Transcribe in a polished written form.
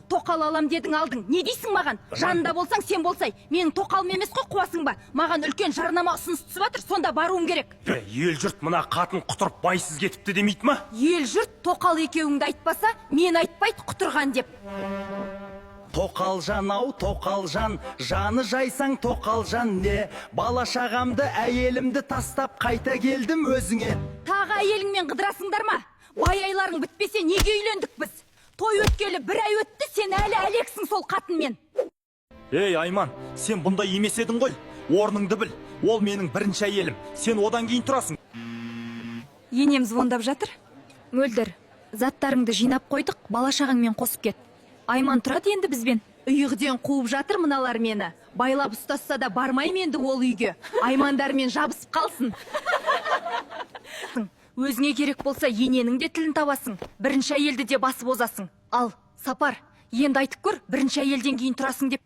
тоқал алам дедің алдың. Не дейсің маған? Жанында болсаң сен болсай. Менің тоқалым емес қой, қуасың ба? Маған үлкен жарнама ұсыныс түсіп жатыр, сонда баруым керек. Ел жұрт мына қатын құтырып байсыз кетіпті демейді ма? Ел жұрт тоқал екеуіңді айтпаса, мен айтпайды құтырған деп. Тоқалжан ау тоқалжан, жаны жайсаң тоқалжан не? Бала шағамды әйелімді тастап қайта келдім өзіңе. Тағы әйеліңмен қыдырасыңдар ма? Бай айларың бітпесе неге үйлендік біз? Той өткелі бір ай өтті, сен әлі әлексің сол қатынмен. Ей Айман, сен бұндай емес едің ғой. Орныңды біл. Ол менің бірінші әйелім. Сен одан кейін тұрасың. Енем звондап жатыр. Мөлдір, заттарыңды жинап қойдық, бала шағаңмен қосып кет. Айман тұрады енді бізбен. Үйгіден қуып жатыр мыналар мені. Байлап ұстасса да бармайым енді ол үйге. Аймандармен жабысып қалсын. Өзіңе керек болса ененің де тілін табасың. Бірінші әйелді де басып озасың. Ал, Сапар, енді айтып көр, бірінші әйелден кейін тұрасың деп